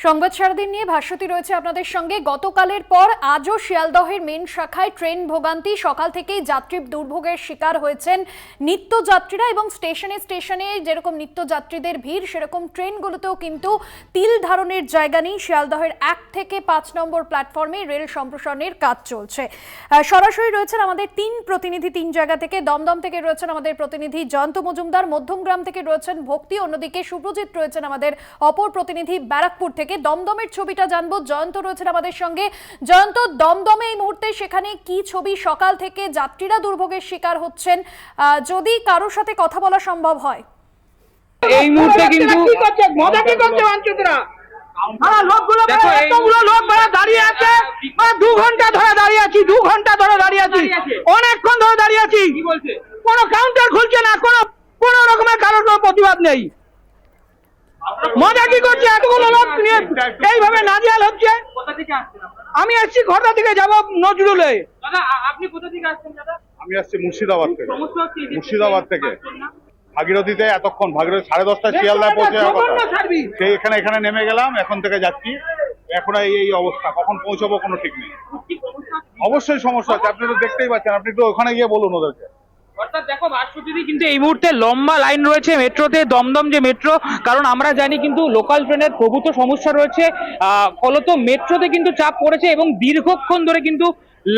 সংবাদ সারাদিন নিয়ে ভাস্বতী রয়েছে আপনাদের সঙ্গে। গতকালের পর আজও শিয়ালদহের মেন শাখায় ট্রেন ভোগান্তি, সকাল থেকেই যাত্রী দুর্ভোগের শিকার হয়েছেন নিত্যযাত্রীরা এবং স্টেশনে স্টেশনে যেরকম নিত্যযাত্রীদের ভিড় সেরকম ট্রেনগুলোতেও কিন্তু তিল ধারণের জায়গা নেই। শিয়ালদহের 1 থেকে 5 নম্বর প্ল্যাটফর্মে রেল সম্প্রসারণের কাজ চলছে। সরাসরি রয়েছেন আমাদের 3 প্রতিনিধি 3 জায়গা থেকে। দমদম থেকে রয়েছেন আমাদের প্রতিনিধি জয়ন্ত মজুমদার, মধ্যমগ্রাম থেকে রয়েছেন ভক্তি, অন্যদিকে শুভজিৎ রয়েছেন আমাদের অপর প্রতিনিধি ব্যারাকপুর থেকে। দমদমের ছবিটা জানবো, জয়ন্ত রয়েছেন আমাদের সঙ্গে। জয়ন্ত, দমদমে এই মুহূর্তে সেখানে কি ছবি? সকাল থেকে যাত্রীরা দুর্ভোগের শিকার হচ্ছেন, যদি কারোর সাথে কথা বলা সম্ভব হয়। এই মুহূর্তে কিন্তু মজা কি করছে বাঞ্চুতরা? এতগুলো লোক দাঁড়িয়ে আছে, 2 ঘন্টা ধরে দাঁড়িয়ে আছি, 2 ঘন্টা ধরে দাঁড়িয়ে আছি, অনেকক্ষণ ধরে দাঁড়িয়ে আছি। কোনো কাউন্টার খুলছে না, কোনো রকমের কারোর কোনো প্রতিবাদ নেই। মজা কি করছে? এতগুলো লোক নিয়ে এইভাবে নাজেহাল হচ্ছে। আমি আসছি ঘটা থেকে যাবো নজরুলে। আপনি কোথা থেকে আসছেন দাদা? আমি আসছি মুর্শিদাবাদ থেকে। মুর্শিদাবাদ থেকে ভাগীরথীতে এতক্ষণ ভাগীরথী 10:30 শিয়ালদায় পৌঁছে যাওয়ার কথা, সেই এখানে নেমে গেলাম, এখন থেকে যাচ্ছি। এখন এই অবস্থা, কখন পৌঁছাবো কোনো ঠিক নেই। অবশ্যই সমস্যা আছে, আপনি তো দেখতেই পাচ্ছেন, আপনি একটু ওখানে গিয়ে বলুন ওদেরকে। অর্থাৎ দেখো ভাস্বতী, কিন্তু এই মুহূর্তে লম্বা লাইন রয়েছে মেট্রোতে, দমদম যে মেট্রো, কারণ আমরা জানি কিন্তু লোকাল ট্রেনের প্রভূত সমস্যা রয়েছে, ফলত মেট্রোতে কিন্তু চাপ পড়েছে এবং দীর্ঘক্ষণ ধরে কিন্তু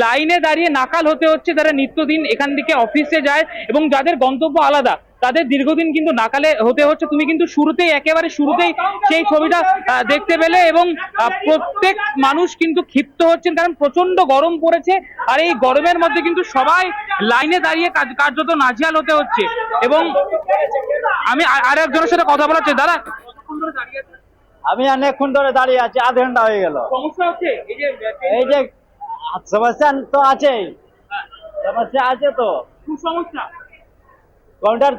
লাইনে দাঁড়িয়ে নাকাল হতে হচ্ছে যারা নিত্যদিন এখান থেকে অফিসে যায় এবং যাদের গন্তব্য আলাদা তাদের দীর্ঘদিন কিন্তু নাকালে হতে হচ্ছে। তুমি কিন্তু একেবারে শুরুতেই সেই ছবিটা দেখতে পেলে এবং প্রত্যেক মানুষ কিন্তু ক্ষিপ্ত হচ্ছেন, কারণ প্রচন্ড গরম পড়েছে আর এই গরমের মধ্যে কিন্তু সবাই লাইনে দাঁড়িয়ে কার্যত নাজেহাল হতে হচ্ছে। এবং আমি আর একজনের সাথে কথা বলাচ্ছি। দাদা, আমি অনেকক্ষণ ধরে দাঁড়িয়ে আছি, আধ ঘন্টা হয়ে গেল। সমস্যা হচ্ছে এই যে সমস্যা তো আছেই, সমস্যা আছে তো। সমস্যা কাউন্টার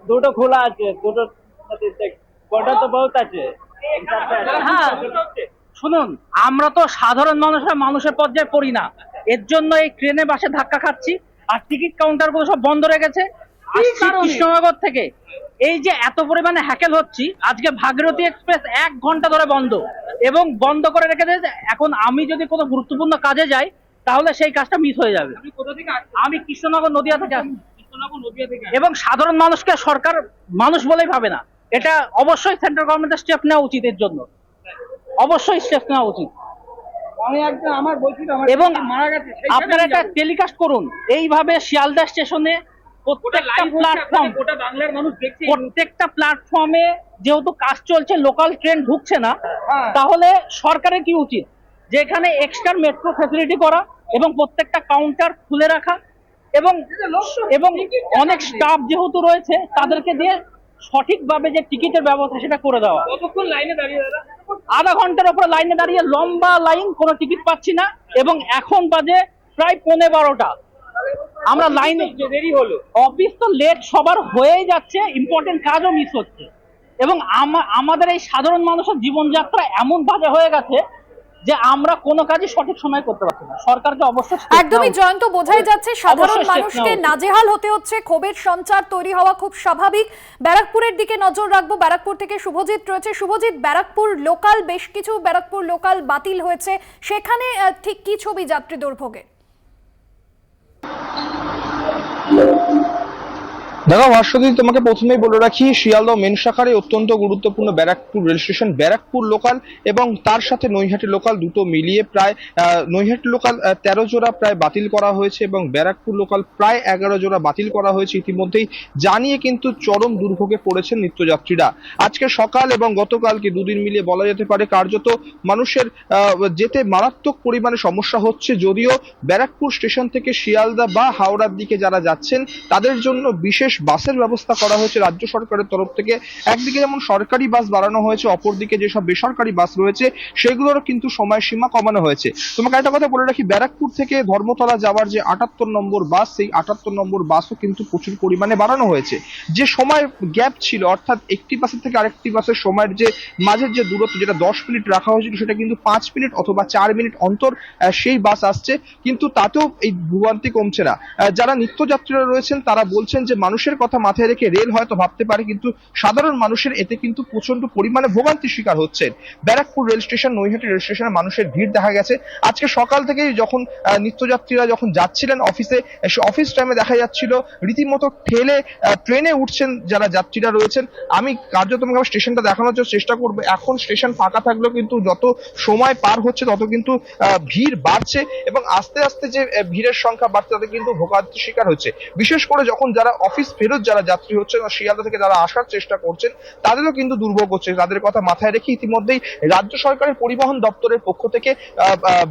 2টো খোলা আছে, 2টো কাউন্টার তো বহুত আছে। হ্যাঁ শুনুন, আমরা তো সাধারণ মানুষের পর্যায়ে পড়ি না, এর জন্য এই ট্রেনে বাসে ধাক্কা খাচ্ছি আর টিকিট কাউন্টার গুলো সব বন্ধ রেখেছে। কৃষ্ণনগর থেকে এই যে এত পরিমাণে হ্যাকেল হচ্ছি, আজকে ভাগীরথী এক্সপ্রেস 1 ঘন্টা ধরে বন্ধ এবং বন্ধ করে রেখে দিয়েছে। এখন আমি যদি কোনো গুরুত্বপূর্ণ কাজে যাই তাহলে সেই কাজটা মিস হয়ে যাবে। আমি কৃষ্ণনগর নদিয়া থেকে আসি এবং সাধারণ মানুষকে সরকার মানুষ বলেই ভাবে না। এটা অবশ্যই সেন্ট্রাল গভর্নমেন্টের স্টেপ নেওয়া উচিত, এর জন্য অবশ্যই স্টেপ নেওয়া উচিত। এবং আপনারা এটা টেলিকাস্ট করুন এইভাবে শিয়ালদা স্টেশনে প্রত্যেকটা প্ল্যাটফর্মে, যেহেতু কাজ চলছে, লোকাল ট্রেন ঢুকছে না, তাহলে সরকারের কি উচিত যে এখানে এক্সট্রা মেট্রো ফ্যাসিলিটি করা এবং প্রত্যেকটা কাউন্টার খুলে রাখা এবং অনেক স্টাফ যেহেতু রয়েছে তাদেরকে দিয়ে সঠিকভাবে যে টিকিটের ব্যবস্থা সেটা করে দেওয়া। কতক্ষণ লাইনে দাঁড়িয়ে? আধা ঘন্টার উপরে লাইনে দাঁড়িয়ে, লম্বা লাইন, কোনো টিকিট পাচ্ছি না এবং এখন বাজে প্রায় 11:15। আমরা লাইনে দেরি হলো, অফিস তো লেট সবার হয়েই যাচ্ছে, ইম্পর্টেন্ট কাজও মিস হচ্ছে এবং আমাদের এই সাধারণ মানুষের জীবনযাত্রা এমন বাজে হয়ে গেছে যে আমরা কোনো কাজই সঠিক সময় করতে পারছি না। সরকারকে অবশ্যই একদমই জয়ন্ত, বোঝাই যাচ্ছে সাধারণ মানুষকে নাজেহাল হতে হচ্ছে, ক্ষোভের সঞ্চার তৈরি হওয়া খুব স্বাভাবিক। ব্যারাকপুরের দিকে নজর রাখবো, ব্যারাকপুর থেকে শুভজিৎ রয়েছে। শুভজিৎ, ব্যারাকপুর লোকাল, বেশ কিছু ব্যারাকপুর লোকাল বাতিল হয়েছে, সেখানে ঠিক কি ছবি যাত্রী দুর্ভোগে? দেখো ভাস্বতী, তোমাকে প্রথমেই বলে রাখি, শিয়ালদহ মেন শাখার অত্যন্ত গুরুত্বপূর্ণ Barrackpore rail station, Barrackpore local এবং তার সাথে নৈহাটি লোকাল দুটো মিলিয়ে প্রায় নৈহাটি লোকাল 13 জোড়া প্রায় বাতিল করা হয়েছে এবং ব্যারাকপুর লোকাল প্রায় 11 জোড়া বাতিল করা হয়েছে ইতিমধ্যেই। জানিয়ে কিন্তু চরম দুর্ভোগে পড়েছেন নিত্যযাত্রীরা। আজকে সকাল এবং গতকালকে 2 দিন মিলিয়ে বলা যেতে পারে কার্যত মানুষের যেতে মারাত্মক পরিমাণে সমস্যা হচ্ছে। যদিও ব্যারাকপুর স্টেশন থেকে শিয়ালদা বা হাওড়ার দিকে যারা যাচ্ছেন তাদের জন্য বিশেষ বাসের ব্যবস্থা করা হয়েছে রাজ্য সরকারের তরফ থেকে। একদিকে যেমন সরকারি বাস বাড়ানো হয়েছে, অপরদিকে যেসব বেসরকারি বাস রয়েছে সেগুলোরও কিন্তু সময়সীমা কমানো হয়েছে। তোমাকে একটা কথা বলে রাখি, ব্যারাকপুর থেকে ধর্মতলা যাওয়ার যে 78 নম্বর বাস, সেই 78 নম্বর বাসও কিন্তু প্রচুর পরিমাণে বাড়ানো হয়েছে। যে সময় গ্যাপ ছিল, অর্থাৎ একটি বাসের থেকে আরেকটি বাসের সময়ের যে মাঝের যে দূরত্ব, যেটা 10 মিনিট রাখা হয়েছিল, সেটা কিন্তু 5 মিনিট অথবা 4 মিনিট অন্তর সেই বাস আসছে, কিন্তু তাতেও এই ভোগান্তি কমছে না। যারা নিত্যযাত্রীরা রয়েছেন তারা বলছেন যে মানুষের ট্রাফিকের কথা মাথায় রেখে রেল হয়তো ভাবতে পারে, কিন্তু সাধারণ মানুষের এতে কিন্তু প্রচন্ড পরিমাণে ভোগান্তির শিকার হচ্ছেন। Barrackpore rail station, Naihati rail স্টেশনে মানুষের ভিড় দেখা গেছে। আজকে সকাল থেকেই যখন নিত্যযাত্রীরা যখন যাচ্ছিলেন অফিসে, অফিস টাইমে দেখা যাচ্ছিল রীতিমতো ঠেলে ট্রেনে উঠছেন যারা যাত্রীরা রয়েছেন। আমি কার্যতমভাবে স্টেশনটা দেখানোর জন্য চেষ্টা করবো। এখন স্টেশন ফাঁকা থাকলেও কিন্তু যত সময় পার হচ্ছে তত কিন্তু ভিড় বাড়ছে, এবং আস্তে আস্তে যে ভিড়ের সংখ্যা বাড়ছে তাতে কিন্তু ভোগান্তির শিকার হচ্ছে। বিশেষ করে যখন যারা অফিস ফেরত যারা যাত্রী হচ্ছেন, শিয়ালদা থেকে যারা আসার চেষ্টা করছেন, তাদেরও কিন্তু দুর্ভোগ হচ্ছে। তাদের কথা মাথায় রেখে ইতিমধ্যেই রাজ্য সরকারের পরিবহন দপ্তরের পক্ষ থেকে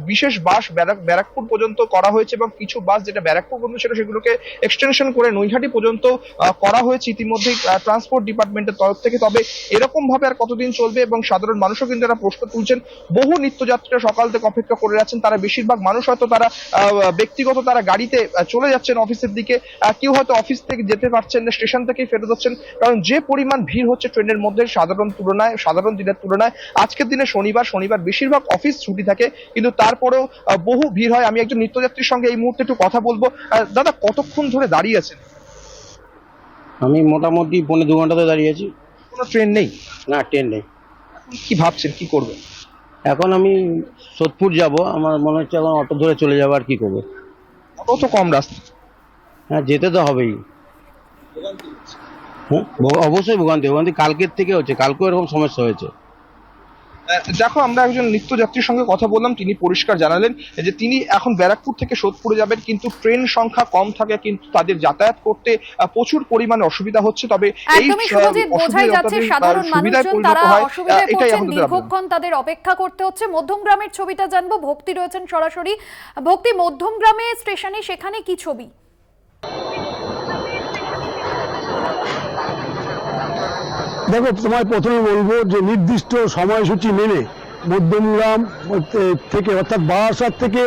বিশেষ বাস ব্যারাকপুর পর্যন্ত করা হয়েছে, এবং কিছু বাস যেটা ব্যারাকপুর পর্যন্ত ছিল সেগুলোকে এক্সটেনশন করে নৈহাটি পর্যন্ত করা হয়েছে ইতিমধ্যেই ট্রান্সপোর্ট ডিপার্টমেন্টের তরফ থেকে। তবে এরকম ভাবে আর কতদিন চলবে, এবং সাধারণ মানুষও কিন্তু এরা প্রশ্ন তুলছেন। বহু নিত্যযাত্রীরা সকাল থেকে অপেক্ষা করে যাচ্ছেন, তারা বেশিরভাগ মানুষ হয়তো তারা ব্যক্তিগত তারা গাড়িতে চলে যাচ্ছেন অফিসের দিকে, কেউ হয়তো অফিস থেকে যেতে পারছেন না, স্টেশন থেকেই ফেরত হচ্ছেন। কারণ যে পরিমাণ ভিড় হচ্ছে ট্রেনের মধ্যে সাধারণ দিনের তুলনায় আজকের দিনে শনিবার বেশিরভাগ অফিস ছুটি থাকে, কিন্তু তারপরেও বহু ভিড় হয়। আমি একজন নিত্যযাত্রীর সঙ্গে এই মুহূর্তে একটু কথা বলবো। দাদা, কতক্ষণ ধরে দাঁড়িয়ে আছেন? আমি মোটামুটি 2.5 ঘন্টা ধরে দাঁড়িয়ে আছি। কোনো ট্রেন নেই? না, ট্রেন নেই। কি ভাবছেন, কি করবেন? এখন আমি সোদপুর যাব, আমার মনে হচ্ছে এখন অটো ধরে চলে যাবো, আর কি করবো। অত কম রাস্তা। হ্যাঁ, যেতে তো হবেই। হ্যাঁ, অবশ্যই ভোগান্তি কালকের থেকে হচ্ছে, কালকেও এরকম সমস্যা হয়েছে। দেখো, আমরা একজন নিত্যযাত্রীর সঙ্গে কথা বললাম, তিনি পরিষ্কার জানালেন যে তিনি এখন ব্যারাকপুর থেকে সোদপুরে যাবেন, কিন্তু ট্রেন সংখ্যা কম থাকে, কিন্তু তাদের যাতায়াত করতে প্রচুর পরিমাণে অসুবিধা হচ্ছে। তবে এই একদমই সুরজিৎ, বোঝাই যাচ্ছে সাধারণ মানুষজন তারা অসুবিধায় পড়ছেন, দীর্ঘক্ষণ তাদের অপেক্ষা করতে হচ্ছে। মধ্যমগ্রামের ছবিটা জানবো, ভক্তি রয়েছেন সরাসরি। ভক্তি, মধ্যমগ্রামে স্টেশনে সেখানে কি ছবি? দেখো, তোমায় প্রথমে বলবো যে নির্দিষ্ট সময়সূচি মেনে মধ্যমগ্রাম থেকে অর্থাৎ বারাসাত থেকে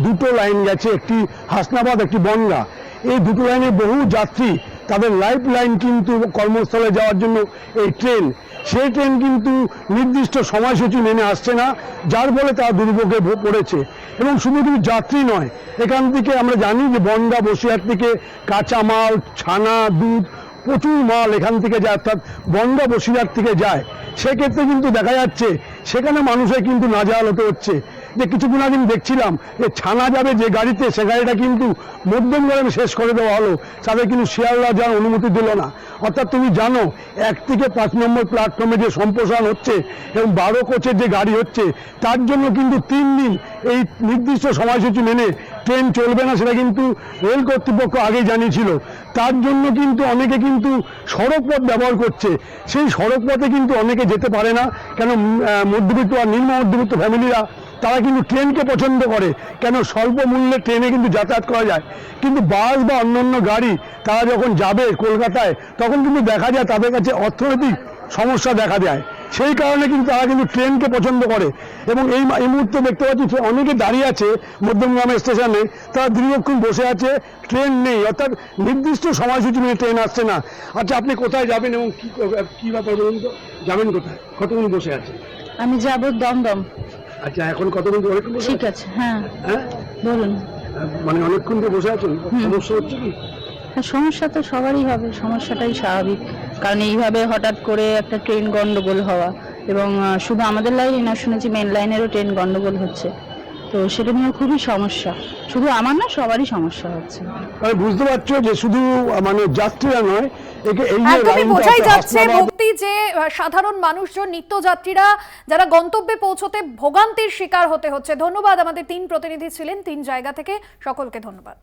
দুটো লাইন গেছে, একটি হাসনাবাদ, একটি বনগাঁ। এই দুটো লাইনে বহু যাত্রী তাদের লাইফ লাইন কিন্তু কর্মস্থলে যাওয়ার জন্য এই ট্রেন, সেই ট্রেন কিন্তু নির্দিষ্ট সময়সূচি মেনে আসছে না, যার ফলে তারা দুর্ভোগে পড়েছে। এবং শুধু যাত্রী নয়, এখান থেকে আমরা জানি যে বনগাঁ বসিরহাট থেকে কাঁচামাল, ছানা, দুধ, প্রচুর মাল এখান থেকে যায়, অর্থাৎ বনগাঁ বসিরহাট থেকে যায়। সেক্ষেত্রে কিন্তু দেখা যাচ্ছে সেখানে মানুষের কিন্তু নাজেহাল হতে হচ্ছে। যে কিছুক্ষণ আগে আমি দেখছিলাম যে ছানা যাবে যে গাড়িতে, সে গাড়িটা কিন্তু মধ্যমগ্রামে শেষ করে দেওয়া হলো, তাদের কিন্তু শিয়ালদা যাওয়ার অনুমতি দিল না। অর্থাৎ তুমি জানো 1 থেকে 5 নম্বর প্ল্যাটফর্মে যে সম্প্রসারণ হচ্ছে এবং 12 কোচের যে গাড়ি হচ্ছে, তার জন্য কিন্তু 3 দিন এই নির্দিষ্ট সময়সূচি মেনে ট্রেন চলবে না, সেটা কিন্তু রেল কর্তৃপক্ষ আগেই জানিয়েছিল। তার জন্য কিন্তু অনেকে কিন্তু সড়ক পথ ব্যবহার করছে। সেই সড়ক পথে কিন্তু অনেকে যেতে পারে না, কেন মধ্যবিত্ত আর নিম্ন মধ্যবিত্ত ফ্যামিলিরা তারা কিন্তু ট্রেনকে পছন্দ করে, কেন স্বল্প মূল্যে ট্রেনে কিন্তু যাতায়াত করা যায়। কিন্তু বাস বা অন্যান্য গাড়ি তারা যখন যাবে কলকাতায়, তখন কিন্তু দেখা যায় তাদের কাছে অর্থনৈতিক সমস্যা দেখা দেয়। সেই কারণে কিন্তু তারা কিন্তু ট্রেনকে পছন্দ করে। এবং এই মুহূর্তে দেখতে পাচ্ছি অনেকে দাঁড়িয়ে আছে মধ্যমগ্রাম স্টেশনে, তারা দীর্ঘক্ষণ বসে আছে, ট্রেন নেই, অর্থাৎ নির্দিষ্ট সময়সূচি নিয়ে ট্রেন আসছে না। আচ্ছা, আপনি কোথায় যাবেন এবং কি ব্যাপার বলুন তো, যাবেন কোথায়, কতক্ষণ বসে আছে? আমি যাব দমদম। আচ্ছা, এখন কতক্ষণ অনেকক্ষণ বসে ঠিক আছে, হ্যাঁ হ্যাঁ বলুন। মানে অনেকক্ষণ ধরে বসে আছেন, সমস্যা হচ্ছে কি? সমস্যা তো সবারই হবে, সমস্যাটাই স্বাভাবিক। কারণ এইভাবে হঠাৎ করে একটা ট্রেন গন্ডগোল হওয়া, এবং শুধু আমাদের লাইনে না, শুনেছি মেন লাইনেরও ট্রেন গন্ডগোল হচ্ছে, তো সেটা নিয়ে খুবই সমস্যা। শুধু আমার না, সবারই সমস্যা হচ্ছে। মানে বুঝতে পারছো যে শুধু মানে যাত্রীরা নয়, একদমই বোঝাই যাচ্ছে ভক্তি যে সাধারণ মানুষজন, নিত্যযাত্রীরা যারা গন্তব্যে পৌঁছতে ভোগান্তির শিকার হতে হচ্ছে। ধন্যবাদ, আমাদের 3 প্রতিনিধি ছিলেন 3 জায়গা থেকে, সকলকে ধন্যবাদ।